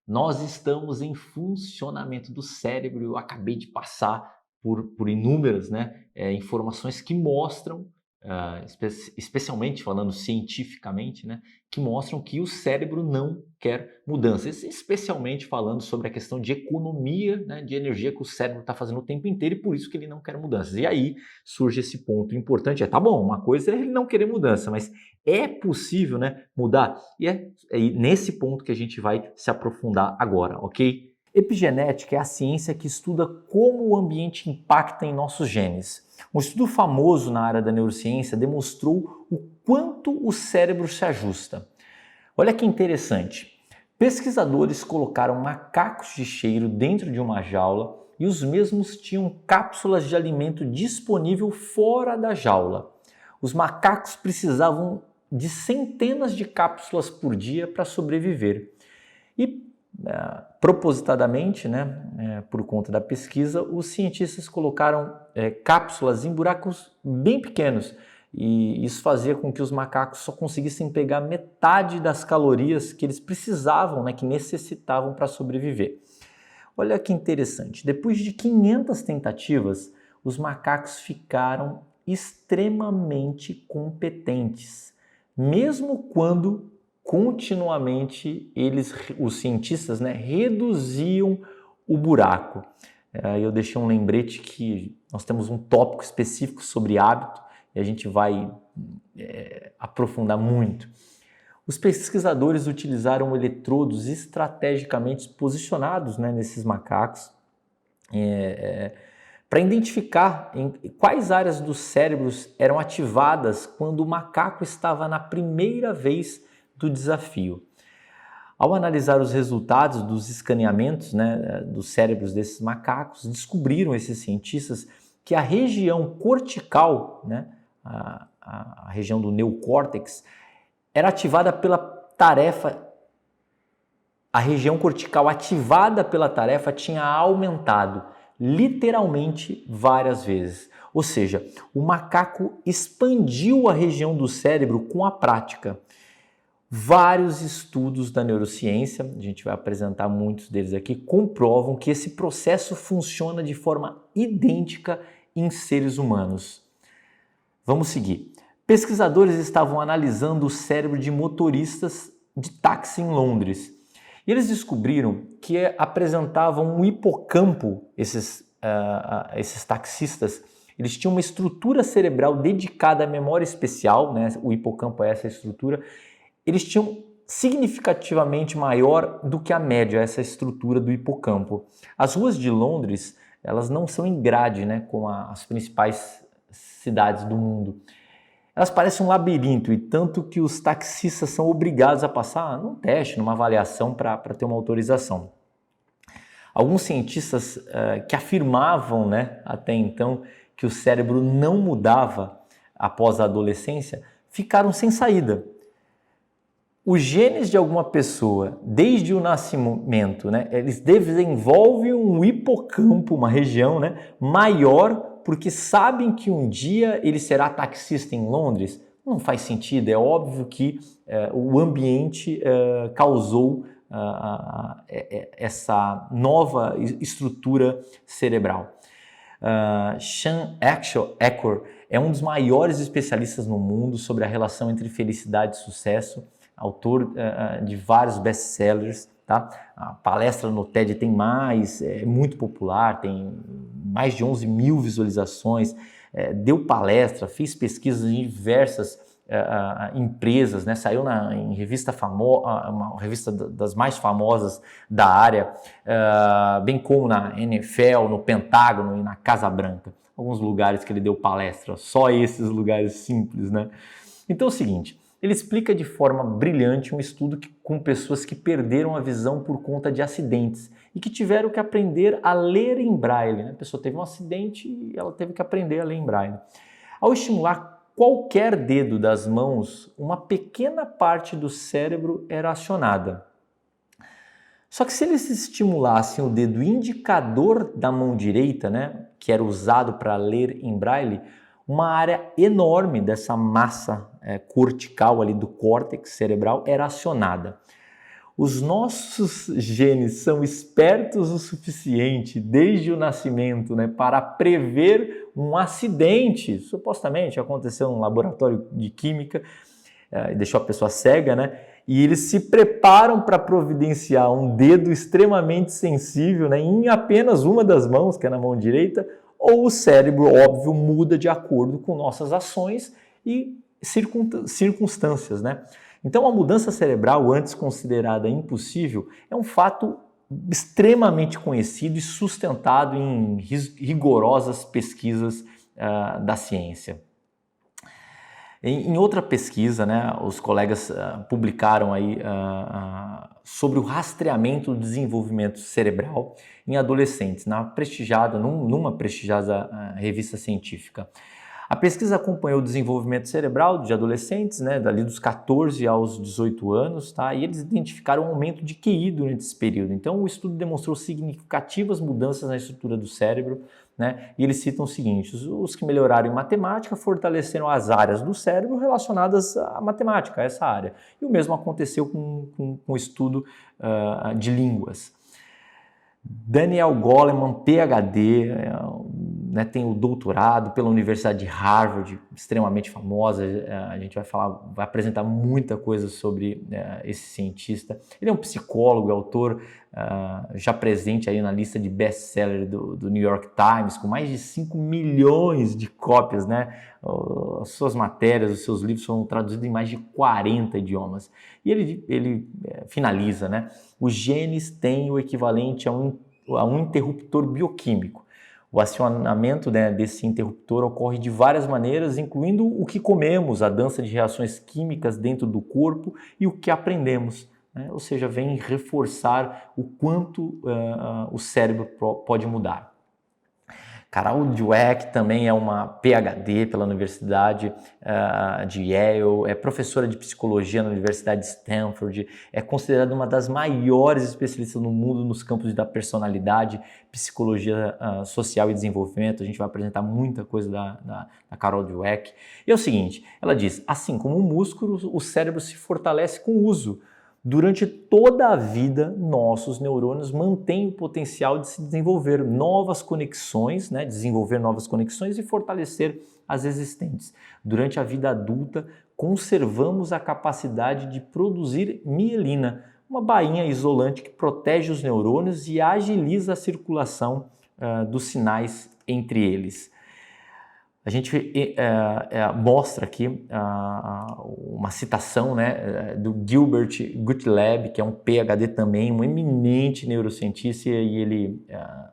Nós estamos em funcionamento do cérebro. Eu acabei de passar por inúmeras, informações que mostram, especialmente falando cientificamente, que mostram que o cérebro não quer mudanças, especialmente falando sobre a questão de economia, de energia que o cérebro está fazendo o tempo inteiro e por isso que ele não quer mudanças. E aí surge esse ponto importante, tá bom, uma coisa é ele não querer mudança, mas é possível, mudar? E é nesse ponto que a gente vai se aprofundar agora, ok? Epigenética é a ciência que estuda como o ambiente impacta em nossos genes. Um estudo famoso na área da neurociência demonstrou o quanto o cérebro se ajusta. Olha que interessante. Pesquisadores colocaram macacos de cheiro dentro de uma jaula e os mesmos tinham cápsulas de alimento disponível fora da jaula. Os macacos precisavam de centenas de cápsulas por dia para sobreviver. E propositadamente, por conta da pesquisa, os cientistas colocaram cápsulas em buracos bem pequenos e isso fazia com que os macacos só conseguissem pegar metade das calorias que eles precisavam, que necessitavam para sobreviver. Olha que interessante, depois de 500 tentativas, os macacos ficaram extremamente competentes, mesmo quando continuamente os cientistas, reduziam o buraco. Eu deixei um lembrete que nós temos um tópico específico sobre hábito e a gente vai aprofundar muito. Os pesquisadores utilizaram eletrodos estrategicamente posicionados nesses macacos para identificar em quais áreas dos cérebros eram ativadas quando o macaco estava na primeira vez do desafio. Ao analisar os resultados dos escaneamentos dos cérebros desses macacos, descobriram esses cientistas que a região cortical, a região do neocórtex, era ativada pela tarefa. A região cortical ativada pela tarefa tinha aumentado literalmente várias vezes. Ou seja, o macaco expandiu a região do cérebro com a prática. Vários estudos da neurociência, a gente vai apresentar muitos deles aqui, comprovam que esse processo funciona de forma idêntica em seres humanos. Vamos seguir. Pesquisadores estavam analisando o cérebro de motoristas de táxi em Londres. E eles descobriram que apresentavam um hipocampo, esses taxistas, eles tinham uma estrutura cerebral dedicada à memória especial, o hipocampo é essa estrutura, eles tinham significativamente maior do que a média, essa estrutura do hipocampo. As ruas de Londres, elas não são em grade, como as principais cidades do mundo. Elas parecem um labirinto, e tanto que os taxistas são obrigados a passar num teste, numa avaliação para ter uma autorização. Alguns cientistas que afirmavam até então que o cérebro não mudava após a adolescência ficaram sem saída. Os genes de alguma pessoa, desde o nascimento, eles desenvolvem um hipocampo, uma região maior, porque sabem que um dia ele será taxista em Londres. Não faz sentido, é óbvio que o ambiente causou essa nova estrutura cerebral. Sean Eckhart é um dos maiores especialistas no mundo sobre a relação entre felicidade e sucesso, autor de vários best-sellers, tá? A palestra no TED é muito popular, tem mais de 11 mil visualizações, deu palestra, fez pesquisas em diversas empresas, saiu em revista famosa, uma revista das mais famosas da área, bem como na NFL, no Pentágono e na Casa Branca. Alguns lugares que ele deu palestra, só esses lugares simples, Então é o seguinte, ele explica de forma brilhante um estudo com pessoas que perderam a visão por conta de acidentes e que tiveram que aprender a ler em braille. A pessoa teve um acidente e ela teve que aprender a ler em braille. Ao estimular qualquer dedo das mãos, uma pequena parte do cérebro era acionada. Só que se eles estimulassem o dedo indicador da mão direita, que era usado para ler em braille, uma área enorme dessa massa cortical ali do córtex cerebral era acionada. os nossos genes são espertos o suficiente desde o nascimento, né, para prever um acidente, supostamente aconteceu num laboratório de química, e deixou a pessoa cega, né? E eles se preparam para providenciar um dedo extremamente sensível, né, em apenas uma das mãos, que é na mão direita, ou o cérebro, óbvio, muda de acordo com nossas ações e circunstâncias, né? Então, a mudança cerebral, antes considerada impossível, é um fato extremamente conhecido e sustentado em rigorosas pesquisas da ciência. Em outra pesquisa, né, os colegas publicaram aí sobre o rastreamento do desenvolvimento cerebral em adolescentes, numa prestigiada revista científica. A pesquisa acompanhou o desenvolvimento cerebral de adolescentes, né, dali dos 14 aos 18 anos, tá? E eles identificaram um aumento de QI durante esse período. Então, o estudo demonstrou significativas mudanças na estrutura do cérebro, né? E eles citam o seguinte: os que melhoraram em matemática fortaleceram as áreas do cérebro relacionadas à matemática, a essa área. E o mesmo aconteceu com o estudo de línguas. Daniel Goleman, PhD, né, tem o doutorado pela Universidade de Harvard, extremamente famosa. A gente vai apresentar muita coisa sobre esse cientista. Ele é um psicólogo, autor já presente aí na lista de best-seller do New York Times, com mais de 5 milhões de cópias, né? As suas matérias, os seus livros foram traduzidos em mais de 40 idiomas. E ele finaliza, né? Os genes têm o equivalente a um interruptor bioquímico. O acionamento, né, desse interruptor ocorre de várias maneiras, incluindo o que comemos, a dança de reações químicas dentro do corpo e o que aprendemos, né? Ou seja, vem reforçar o quanto o cérebro pode mudar. Carol Dweck também é uma PhD pela Universidade de Yale, é professora de psicologia na Universidade de Stanford, é considerada uma das maiores especialistas no mundo nos campos da personalidade, psicologia social e desenvolvimento. A gente vai apresentar muita coisa da Carol Dweck. E é o seguinte, ela diz: assim como o músculo, o cérebro se fortalece com o uso. Durante toda a vida, nossos neurônios mantêm o potencial de se desenvolver novas conexões, né? Desenvolver novas conexões e fortalecer as existentes. Durante a vida adulta, conservamos a capacidade de produzir mielina, uma bainha isolante que protege os neurônios e agiliza a circulação dos sinais entre eles. A gente mostra aqui uma citação, né, do Gilbert Gottlieb, que é um PhD também, um eminente neurocientista, e ele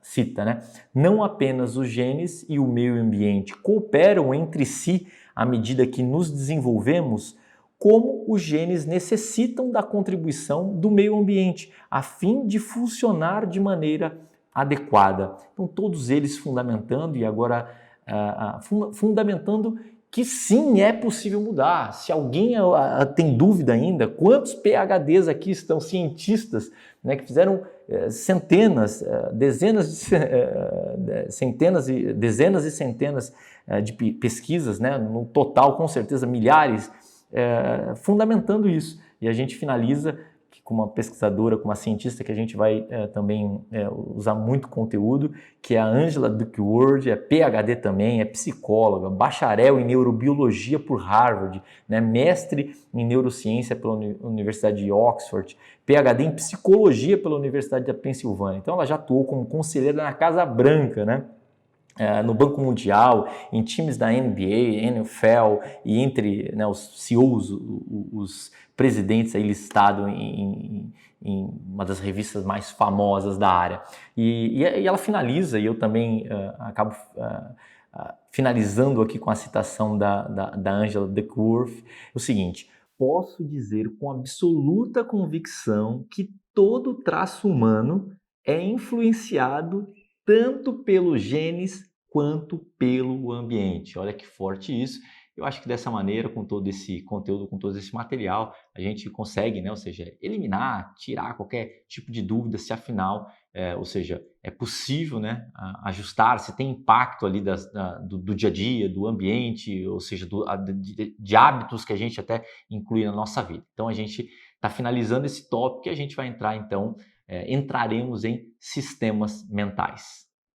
cita, né, não apenas os genes e o meio ambiente cooperam entre si à medida que nos desenvolvemos, como os genes necessitam da contribuição do meio ambiente, a fim de funcionar de maneira adequada. Então, todos eles fundamentando, e agora fundamentando que sim, é possível mudar. Se alguém tem dúvida ainda, quantos PhDs aqui estão, cientistas, né, que fizeram dezenas e centenas de pesquisas, né, no total com certeza milhares, fundamentando isso. E a gente finaliza com uma pesquisadora, com uma cientista que a gente vai também usar muito conteúdo, que é a Angela Duckworth, é PhD também, é psicóloga, bacharel em neurobiologia por Harvard, né, mestre em neurociência pela Universidade de Oxford, PhD em psicologia pela Universidade da Pensilvânia. Então ela já atuou como conselheira na Casa Branca, né? No Banco Mundial, em times da NBA, NFL e entre, né, os CEOs, os presidentes aí listados em uma das revistas mais famosas da área. E ela finaliza, e eu também acabo finalizando aqui com a citação da Angela Duckworth, o seguinte: posso dizer com absoluta convicção que todo traço humano é influenciado tanto pelos genes quanto pelo ambiente. Olha que forte isso. Eu acho que dessa maneira, com todo esse conteúdo, com todo esse material, a gente consegue, né, ou seja, eliminar, tirar qualquer tipo de dúvida se afinal, ou seja, é possível, né, ajustar, se tem impacto ali do dia a dia, do ambiente, ou seja, de hábitos que a gente até inclui na nossa vida. Então a gente está finalizando esse tópico e a gente vai entrar então, entraremos em sistemas mentais.